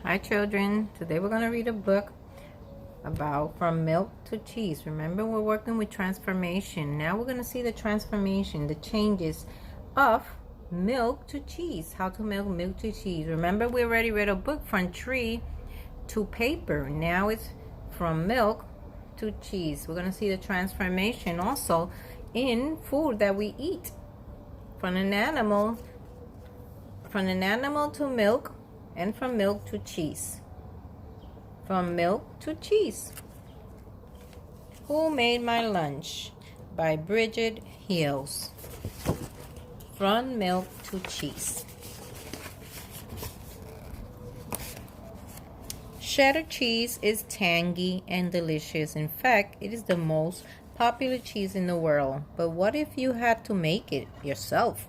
Hi children, today we're going to read a book about from milk to cheese. Remember, we're working with transformation. Now we're going to see the transformation, the changes of milk to cheese. How to make milk to cheese. Remember, we already read a book from tree to paper. Now it's from milk to cheese. We're going to see the transformation also in food that we eat. From an animal to milk, and from milk to cheese. From milk to cheese. Who Made My Lunch? By Bridget Hills. From milk to cheese. Cheddar cheese is tangy and delicious. In fact, it is the most popular cheese in the world. But what if you had to make it yourself?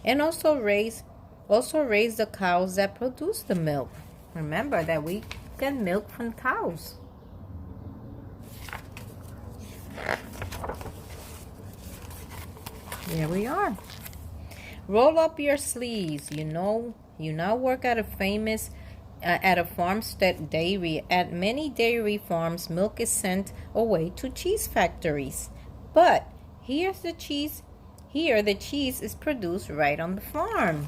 And also raise the cows that produce the milk. Remember that we get milk from cows. There we are. Roll up your sleeves. You now work at a farmstead dairy. At many dairy farms, milk is sent away to cheese factories. But here the cheese is produced right on the farm.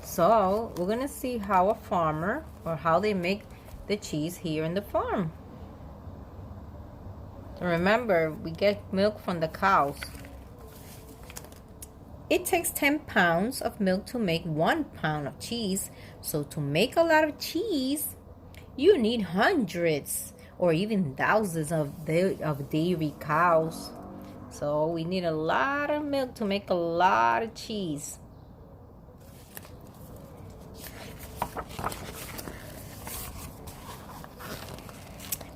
So we're going to see how a farmer, or how they make the cheese here in the farm. Remember, we get milk from the cows. It takes 10 pounds of milk to make 1 pound of cheese. So to make a lot of cheese, you need hundreds or even thousands of dairy cows. So we need a lot of milk to make a lot of cheese.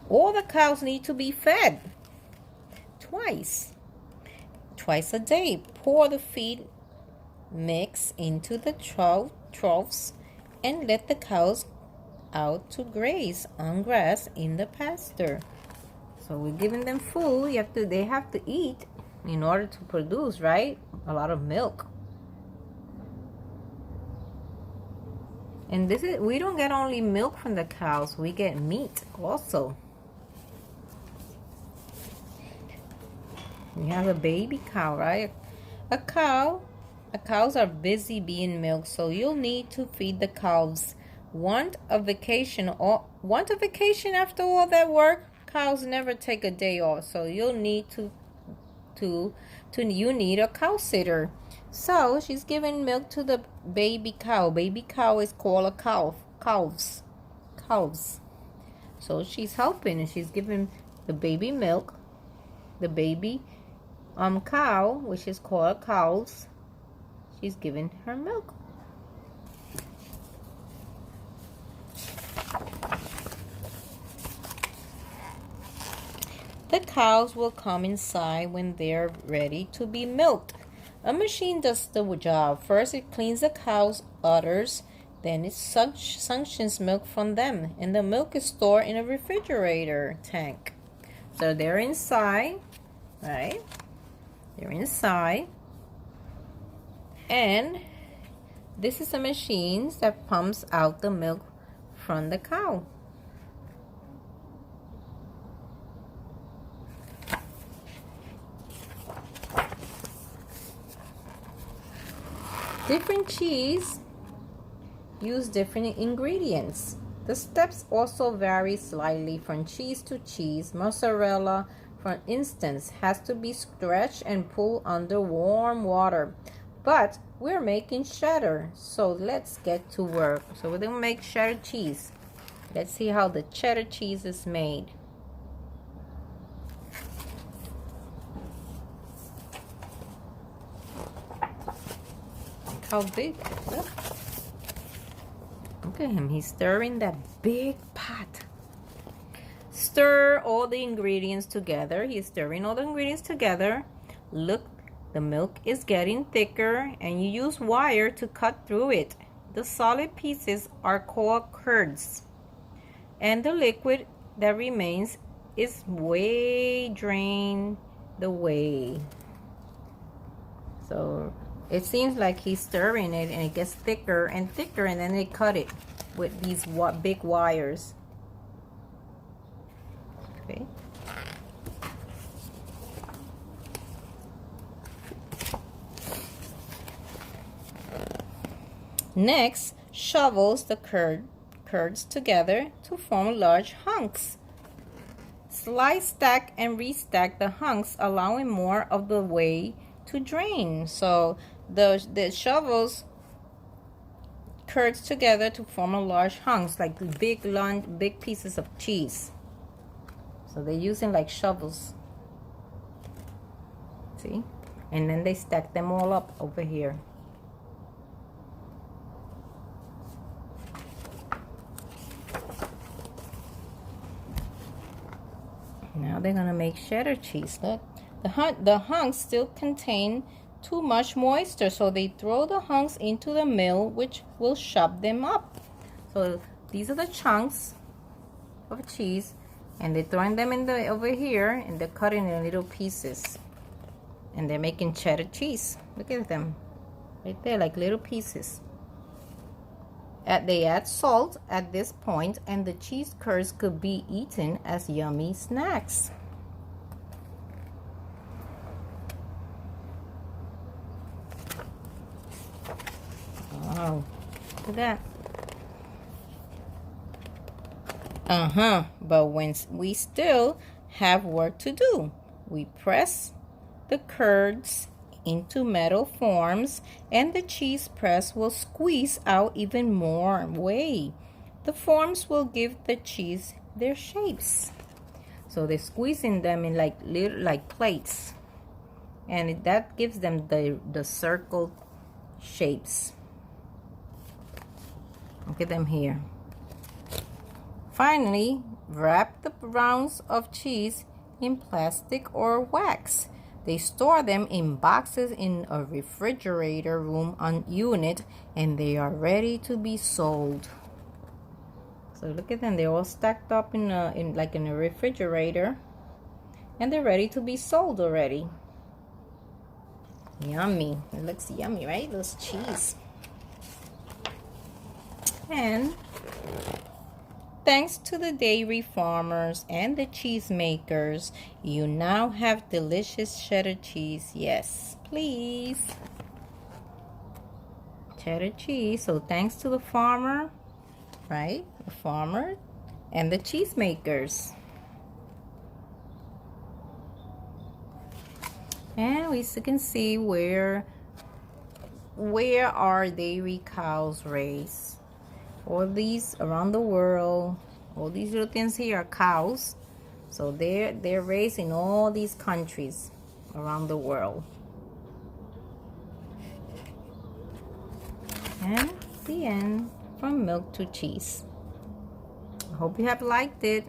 All the cows need to be fed twice a day. Pour the feed mix into the troughs and let the cows out to graze on grass in the pasture. So we're giving them food. They have to eat in order to produce, right? A lot of milk. And we don't get only milk from the cows, we get meat also. We have a baby cow, right? Cows are busy being milked, so you'll need to feed the cows. Want a vacation after all that work? Cows never take a day off, so you'll need you need a cow sitter. So she's giving milk to the baby cow. Baby cow is called a calves. So she's helping and she's giving the baby milk. The baby cow, which is called calves, she's giving her milk. The cows will come inside when they're ready to be milked. A machine does the job. First, it cleans the cow's udders, then it suctions milk from them, and the milk is stored in a refrigerator tank. So they're inside, right? They're inside. And this is a machine that pumps out the milk from the cow. Different cheese use different ingredients. The steps also vary slightly from cheese to cheese. Mozzarella, for instance, has to be stretched and pulled under warm water. But we're making cheddar, so let's get to work. So we're going to make cheddar cheese. Let's see how the cheddar cheese is made. How big? Look at him. He's stirring that big pot. Stir all the ingredients together. He's stirring all the ingredients together. Look, the milk is getting thicker, and you use wire to cut through it. The solid pieces are called curds, and the liquid that remains is drained away. So it seems like he's stirring it and it gets thicker and thicker, and then they cut it. with these big wires. Okay. Next, shovels the curds together to form large hunks. Slice, stack, and restack the hunks, allowing more of the whey to drain. So the shovels curds together to form a large hunks, like big pieces of cheese. So they're using like shovels. See? And then they stack them all up over here. Now they're gonna make cheddar cheese. Look, the hunks still contain too much moisture, so they throw the hunks into the mill, which will chop them up. So these are the chunks of cheese, and they're throwing them in over here, and they're cutting in little pieces, and they're making cheddar cheese. Look at them, right there, like little pieces. They add salt at this point, and the cheese curds could be eaten as yummy snacks. Wow, look at that. But when we still have work to do, we press the curds into metal forms, and the cheese press will squeeze out even more whey. The forms will give the cheese their shapes. So they're squeezing them in like plates, and that gives them the circle shapes. Look at them here. Finally, wrap the rounds of cheese in plastic or wax. They store them in boxes in a refrigerator room unit, and they are ready to be sold. So look at them, they're all stacked up in a refrigerator, and they're ready to be sold already. Yummy. It looks yummy, right? Those cheese. And thanks to the dairy farmers and the cheese makers, you now have delicious cheddar cheese. Yes, please. Cheddar cheese. So thanks to the farmer, right? The farmer and the cheese makers. And we can see where our dairy cows raised. All these around the world, all these little things here are cows. So they're raised in all these countries around the world. And the end, from milk to cheese. I hope you have liked it.